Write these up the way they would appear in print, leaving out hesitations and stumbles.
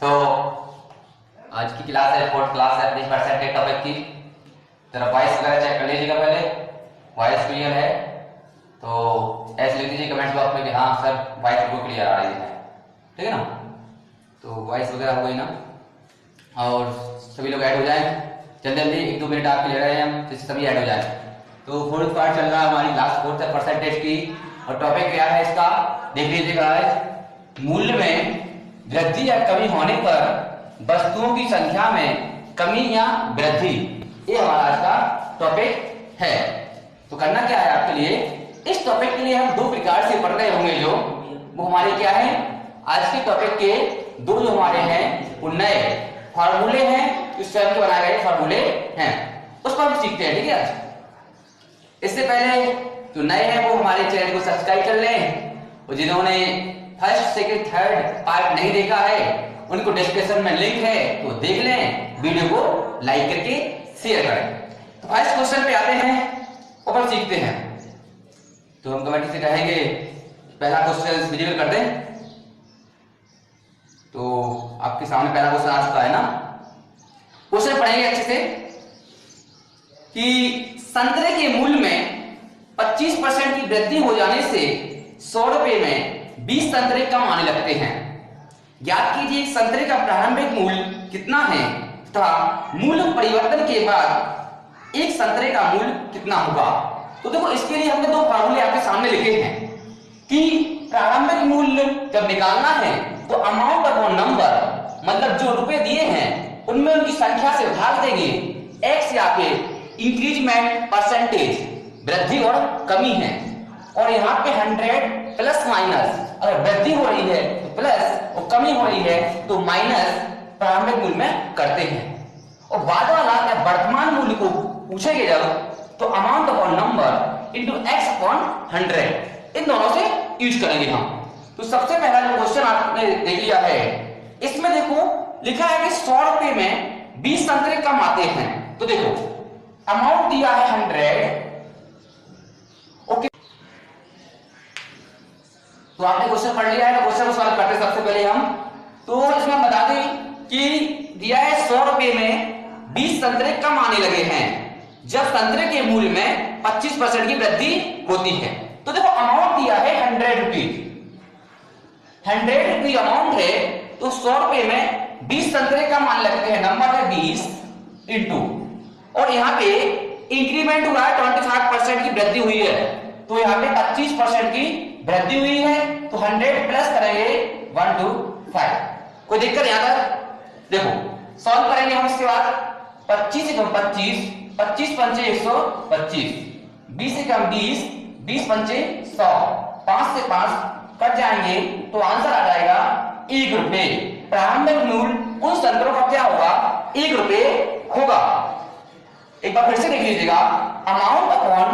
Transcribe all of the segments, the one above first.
तो आज की क्लास है, फोर्थ क्लास है अपनी परसेंटेज टॉपिक की। जरा वॉइस वगैरह चेक कर लीजिएगा, पहले वॉइस क्लियर है तो ऐसे लिख दीजिए कमेंट बॉक्स में कि हाँ सर वॉइस बिल्कुल क्लियर आ रही है, ठीक है ना। तो वॉइस वगैरह हो गई ना, और सभी लोग ऐड हो जाए जल्दी जल्दी, 1-2 मिनट आपके ले रहे हैं हम, जिससे सभी ऐड हो जाए। तो फोर्थ पार्ट चल रहा है हमारी क्लास फोर्थ है परसेंटेज की, और टॉपिक क्या है इसका देख लीजिएगा। मूल्य में वृद्धि या कमी होने पर वस्तुओं की संख्या में कमी या वृद्धि, ये हमारा आज का टॉपिक है। तो करना क्या है आपके लिए, इस टॉपिक के लिए हम 2 प्रकार से पढ़ रहे होंगे, जो वो हमारे क्या है आज के टॉपिक के 2 जो हमारे हैं वो नए फॉर्मूले हैं, इस स्वयं के बनाए गए फॉर्मूले हैं, उस पर हम सीखते हैं, ठीक है। इससे पहले जो नए हैं वो हमारे चैनल को सब्सक्राइब कर लें, और जिन्होंने फर्स्ट सेकंड थर्ड पार्ट नहीं देखा है उनको डिस्क्रिप्शन में लिंक है तो देख लें, वीडियो को लाइक करके शेयर करें। तो फर्स्ट क्वेश्चन पे आते हैं, ऊपर सीखते हैं। तो हम कमेंट से कहेंगे पहला क्वेश्चन विजिबल कर दें। तो आपके सामने पहला क्वेश्चन आ चुका है ना, क्वेश्चन पढ़ेंगे अच्छे से कि संतरे के मूल्य में 25% की वृद्धि हो जाने से 100 रुपए में 20 संतरे कम आने लगते हैं। ज्ञात कीजिए संतरे का प्रारंभिक मूल्य कितना है तथा मूल्य परिवर्तन के बाद एक संतरे का मूल्य कितना होगा। तो देखो इसके लिए हमने 2 फार्मूले आपके सामने लिखे हैं कि प्रारंभिक मूल्य जब निकालना है तो अमाउंट अपॉन नंबर, मतलब जो रुपए दिए हैं उनमें उनकी संख्या से भाग देंगे। एक्स या फिर इंक्रीजमेंट परसेंटेज वृद्धि और कमी है, और यहाँ पे 100 प्लस माइनस, अगर वृद्धि हो रही है तो प्लस और कमी हो रही है तो माइनस प्रारंभिक मूल्य में करते हैं। और बाद वाला या वर्तमान मूल्य को पूछेंगे जब तो amount upon number into x upon 100, इन दोनों से यूज करेंगे हम। तो सबसे पहला जो क्वेश्चन आपने देख लिया है, इसमें देखो लिखा है कि 100 रुपए में 20 संतरे कम आते हैं। तो देखो अमाउंट दिया है 100, ओके। तो आपने क्वेश्चन पढ़ लिया है, तो क्वेश्चन को सॉल्व करते सबसे पहले हम। तो इसमें बता दें कि दिया है 100 रुपए में 20 संतरे कम आने लगे हैं जब संतरे के मूल्य में 25% की वृद्धि होती है। तो देखो अमाउंट दिया है 100 रुपीज, 100 रुपीज अमाउंट है, तो 100 रुपए में 20 संतरे कम आने लगते हैं, नंबर है 20 इंटू, और यहाँ पे इंक्रीमेंट हुआ है 25% की वृद्धि हुई है, तो यहाँ पे 25% की वृद्धि हुई है, तो 100 प्लस करेंगे 1 to 5। कोई दिक्कत यहाँ तक? देखो सॉल्व करेंगे हम इसके बाद। 25 से कम 25, 25 पंचे 125, 20 से कम 20, 20 पंचे 100, 5 से 5 कट जाएंगे तो आंसर आ जाएगा 1 रुपए। प्रारंभिक मूल्य उन संतरों का क्या होगा, 1 रुपए होगा। एक बार फिर से देख लीजिएगा, amount upon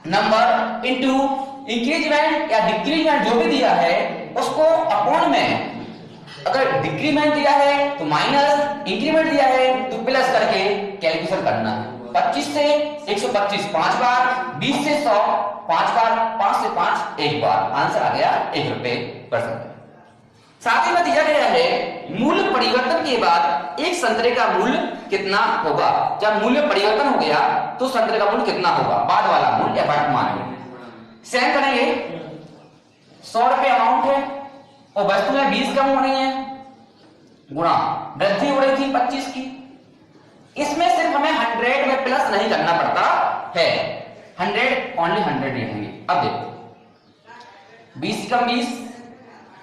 number into increment या डिक्रीजमेंट जो भी दिया है उसको अपॉन में, अगर डिक्रीमेंट दिया है तो माइनस, इंक्रीमेंट दिया है तो प्लस करके कैलकुलेशन करना है। 25 से 125 5 बार, 20 से 100 5 बार, 5 से 5 1 बार, आंसर आ गया 1 रुपए परसेंट। साथ ही में दिया गया है मूल्य परिवर्तन के बाद एक संतरे का मूल्य कितना होगा। जब मूल्य परिवर्तन हो गया तो संतरे का मूल्य कितना होगा, बाद वाला मूल्य या वर्तमान मूल्य। सेम करेंगे, 100 रुपए अमाउंट है और वस्तु में 20 कम हो रही है, गुणा वृद्धि हो रही थी 25 की। इसमें सिर्फ हमें 100 में प्लस नहीं करना पड़ता है, 100 ओनली 100 रहेंगे। अब देखो 20 से कम 20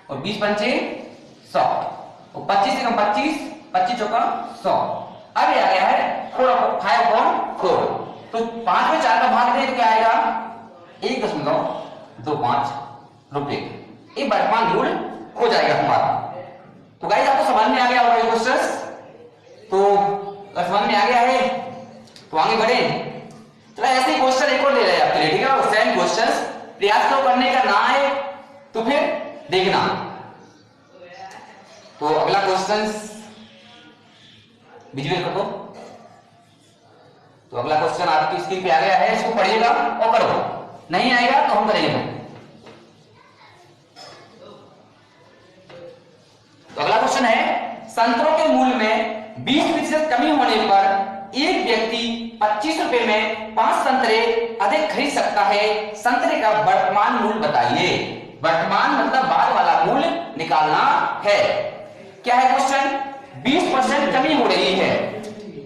और 20 पंचे 100, और 25 से कम 25, 25 चौका 100। अब ये आ गया है 5/4, तो 5 में 4 का भाग दें तो क्या आएगा 1.25 रुपए, ये वर्तमान मूल्य हो जाएगा हमारा। तो गाइस आपको समझ में आ गया होगा ये क्वेश्चन। तो अगर समझ में आ गया है तो आगे बढ़े। चलो ऐसे ही क्वेश्चन एक और ले रहे हैं आपके लिए, ठीक है। सेम क्वेश्चन प्रयास करो करने का, ना आए तो फिर देखना। तो अगला क्वेश्चन विजुअल कर दो। तो अगला क्वेश्चन आपकी स्क्रीन पे आ गया है, इसको पढ़िएगा और करो, नहीं आएगा तो हम करेंगे। तो अगला क्वेश्चन है संतरों के मूल्य में 20% कमी होने पर एक व्यक्ति 25 रुपए में 5 संतरे अधिक खरीद सकता है। संतरे का वर्तमान मूल्य बताइए। वर्तमान मतलब बाद वाला मूल्य निकालना है। क्या है क्वेश्चन? 20% कमी हो रही है,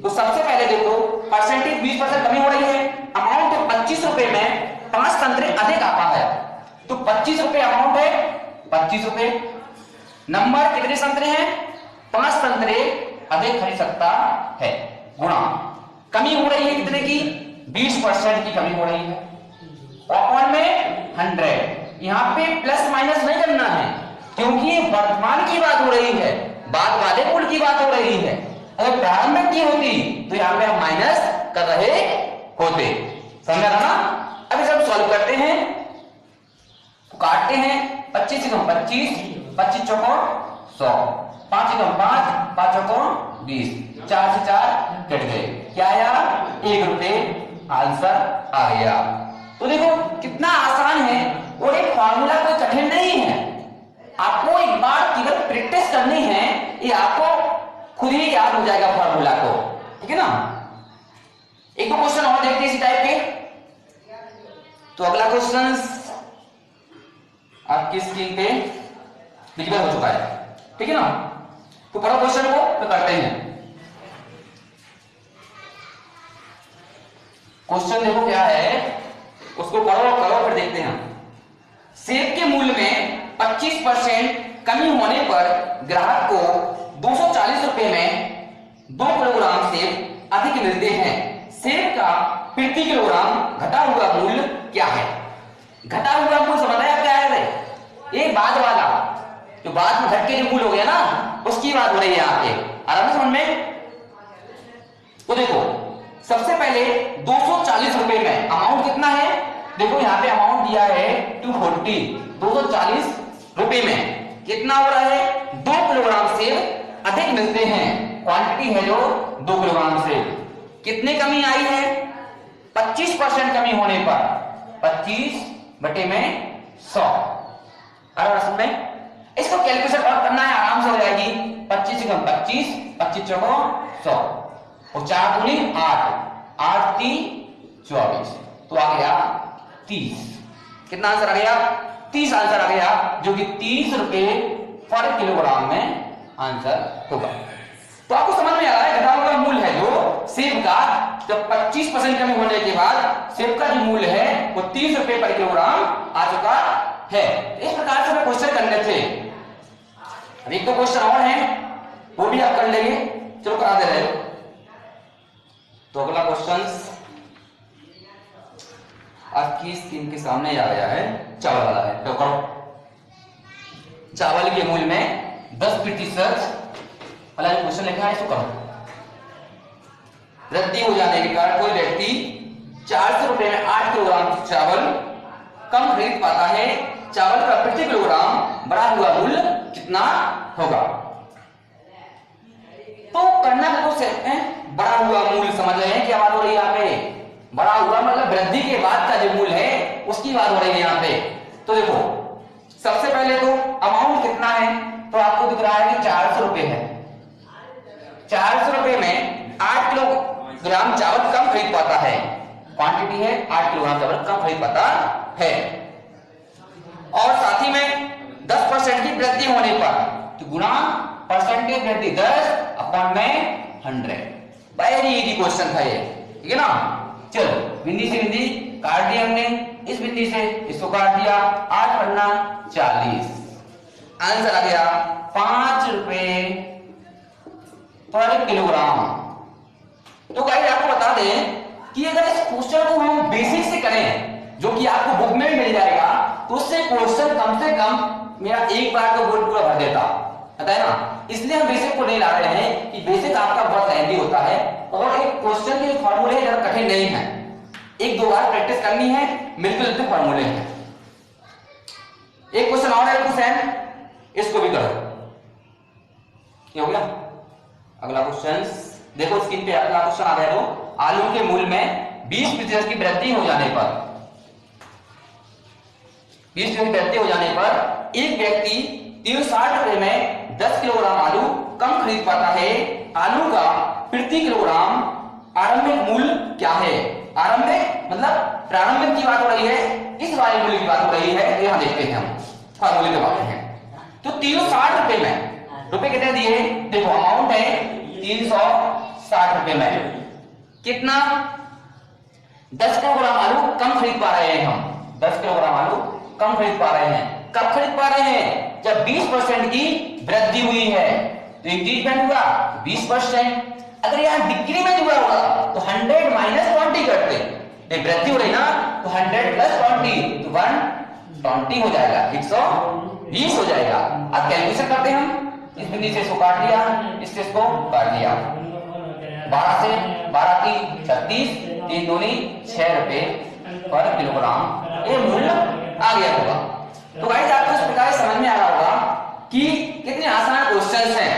तो सबसे पहले देखो परसेंटेज 20% कमी हो रही है। अमाउंट 25 रुपए में 5 संतरे अधिक आता है, तो 25 रुपए अमाउंट है, 25 रुपए। नंबर कितने संतरे हैं? 5 संतरे अधिक खरीद सकता है, गुणा कमी हो रही है कितने की? 20% की कमी हो रही है, अपॉन में 100। यहां पे प्लस माइनस नहीं करना है, क्योंकि ये वर्तमान की बात हो रही है, बाद वाले मूल्य की बात हो रही है। अगर प्रारंभिक की होती तो यहां पे हम माइनस कर रहे होते। समझा ना? अब इसे हम सॉल्व करते हैं, तो काटते हैं। 25 से 25, 25 चौको 100, 5 से 5, 5 चौको 20, 4 से 4 कट गए। क्या आया? 1 रुपए आंसर आ गया। तो देखो कितना आसान है, और एक फॉर्मूला कोई कठिन नहीं है। आपको एक बार केवल प्रैक्टिस करनी है, ये आपको खुद ही याद हो जाएगा फॉर्मूला को। ठीक है ना? एक दो क्वेश्चन और देखते हैं इसी टाइप के। तो अगला क्वेश्चन आपकी स्क्रीन पे विजिबल हो चुका है। ठीक है ना? तो पढ़ो क्वेश्चन को, तो करते हैं। क्वेश्चन देखो क्या है, उसको पढ़ो करो, फिर देखते हैं। सेब के मूल्य में 25% कमी होने पर ग्राहक को 240 रुपए में 2 किलोग्राम सेब अधिक मिलते हैं। सेब का प्रति किलोग्राम घटा हुआ मूल्य क्या है? घटा हुआ मूल्य समझ आया क्या है? ये बाद वाला जो बाद में घट के जो मूल्य हो गया ना, उसकी बात हो रही है यहाँ पे। आराम से समझ में। तो देखो सबसे पहले 240 रुपए में अमाउंट कितना है? देखो यहाँ पे अमाउंट दिया है 240। 240 रुपए में कितना हो रहा है? 2 किलोग्राम सेब अधिक मिलते हैं। क्वांटिटी है जो 2 किलोग्राम सेब। कितने कमी आई है? 25% कमी होने पर 25 बटे में 100। आराम में इसको कैलकुलेशन और करना है, आराम से हो जाएगी। 25 से 25, 25 चौको 100 और 4 दूनी 8, 8 3 24, तो आ गया 30। कितना आंसर आ गया? 30 आंसर आ गया, जो कि 30 रुपए पर किलोग्राम में आंसर होगा। तो आपको समझ में आ रहा है घटा हुआ मूल्य है जो सेब का, जब 25% कमी होने के बाद सेब का जो मूल्य है वो 30 रुपए पर किलोग्राम आ चुका है। इस प्रकार से क्वेश्चन करने थे। अब एक दो क्वेश्चन और हैं, वो भी आप कर लेंगे। चलो करा दे रहे हो। तो अगला क्वेश्चन आपकी स्क्रीन के सामने आ गया है, चावल वाला है। तो करो। चावल के मूल्य में 10% वाला जो क्वेश्चन लिखा है इसको करो। वृद्धि हो जाने के कारण कोई व्यक्ति 400 रुपए में 8 किलोग्राम चावल कम खरीद पाता है। चावल का प्रति किलोग्राम बढ़ा हुआ मूल्य कितना होगा? तो करना बिल्कुल सही है। बढ़ा हुआ मूल्य समझ रहे हैं क्या बात हो रही है यहाँ पे? बढ़ा हुआ मतलब वृद्धि के बाद का जो मूल्य है उसकी बात हो रही है यहाँ पे। तो देखो सबसे पहले तो अमाउंट कितना है, तो आपको दिख रहा है कि 400 रुपए है। 400 रुपए में 8 किलोग्राम चावल कम खरीद पाता है। क्वांटिटी है 8 किलोग्राम चावल कम खरीद पाता है, और साथ ही में 10% की वृद्धि होने पर तो गुणा परसेंटेज वृद्धि 10 अपॉन में 100। वेरी इजी क्वेश्चन था ये। ठीक है ना? चलो बिंदी से बिंदी काट दिया हमने, इस बिंदी से इसको काट दिया, 8 पन्ना 40। आंसर आ गया 5 रुपए पर किलोग्राम। तो गाइस आपको बता दें कि अगर इस क्वेश्चन को हम बेसिक से करें, जो कि आपको बुक में भी मिल जाएगा, तो उससे क्वेश्चन कम से कम मेरा एक बार का बोर्ड पूरा भर देता, पता है ना? इसलिए हम बेसिक को नहीं ला रहे हैं कि बेसिक आपका बहुत लेंथी होता है, और एक क्वेश्चन के फॉर्मूले जरा कठिन नहीं है। एक दो बार प्रैक्टिस करनी है, मिलते जुलते फॉर्मूले हैं। एक क्वेश्चन और है क्वेश्चन, इसको भी करो। क्या हो गया? अगला क्वेश्चन देखो स्क्रीन पे। अगला क्वेश्चन आ गया, तो आलू के मूल्य में 20% की वृद्धि हो जाने पर 20% की वृद्धि हो जाने पर एक व्यक्ति 360 रुपए में 10 किलोग्राम आलू कम खरीद पाता है, आलू का प्रति किलोग्राम आरंभिक मूल्य क्या है? आरंभिक मतलब प्रारंभिक की बात हो रही है, इस वाले मूल्य की बात हो रही है। यहां देखते हैं हम फार्मूले के बारे में। तो 360 रुपए में, रुपए कितने दिए? देखो अमाउंट है 360 रुपए में। कितना? 10 किलोग्राम आलू कम खरीद पा रहे हैं हम, 10 किलोग्राम आलू कम खरीद पा रहे हैं। कब खरीद पा रहे हैं? जब 20% की वृद्धि हुई है। तो इंक्रीजमेंट हुआ 20%। अगर यहां डिक्रीमेंट हुआ होगा तो 100 माइनस 20 करते, वृद्धि हो रही ना, तो 100 प्लस 20 तो 120 हो जाएगा, 120 हो जाएगा। अब कैलकुलेशन करते हम, इस बिंदु से इसको काट लिया, इससे इसको काट लिया, 12 से 12 की 36, 3 दूनी 6 रुपए पर किलोग्राम ये मूल्य आ गया होगा। तो गाइस आपको इस प्रकार समझ में आ रहा होगा कि कितने आसान क्वेश्चंस हैं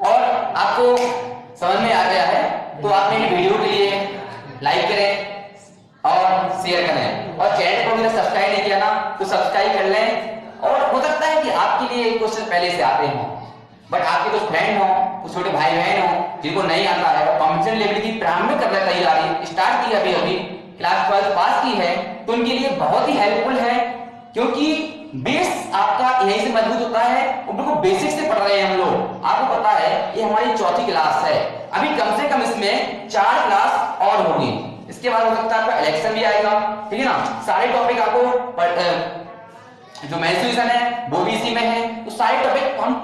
और आपको समझ में आ गया है। तो आप मेरी वीडियो के लिए लाइक करें और शेयर करें, और चैनल को भी सब्सक्राइब नहीं किया ना तो सब्सक्राइब कर लें। और हो सकता है कि आपके लिए एक क्वेश्चन पहले से आते हों, बट आपके कुछ फ्रेंड हो, कुछ छोटे भाई बहन हो जिनको नहीं आता है, कॉम्पिटिशन लेवल की प्रारंभिक कर रहे तैयारी स्टार्ट की अभी अभी क्लास 12 पास की है, तो उनके लिए बहुत ही हेल्पफुल है, क्योंकि बेस आपका यहीं से मजबूत होता है। बिल्कुल बेसिक से पढ़ रहे हैं हम लोग। आपको पता है ये हमारी चौथी क्लास है, अभी कम से कम इसमें 4 क्लास और होगी। इसके बाद हो सकता है आपका इलेक्शन भी आएगा, ठीक है ना। सारे टॉपिक आपको जो मेंस्ट्रुएशन है वो भी इसी में है। तो सारे टॉपिक हम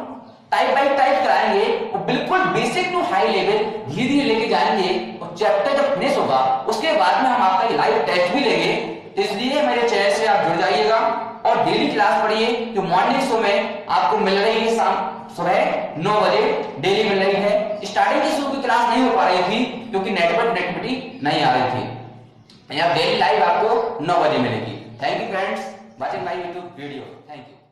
टाइप बाय टाइप कराएंगे और बिल्कुल बेसिक टू हाई लेवल धीरे धीरे लेके जाएंगे। और चैप्टर जब फिनिश होगा उसके बाद में हम आपका लाइव टेस्ट भी लेंगे। तो इसलिए मेरे चैनल से आप जुड़ जाइएगा और डेली क्लास पढ़िए, जो मॉर्निंग शो में आपको मिल रही है शाम सुबह 9 बजे डेली मिल रही है। स्टार्टिंग की शुरू की क्लास नहीं हो पा रही थी क्योंकि नेटवर्क कनेक्टिविटी नहीं आ रही थी। यहाँ डेली लाइव आपको 9 बजे मिलेगी। Thank you friends watching my YouTube video. Thank you.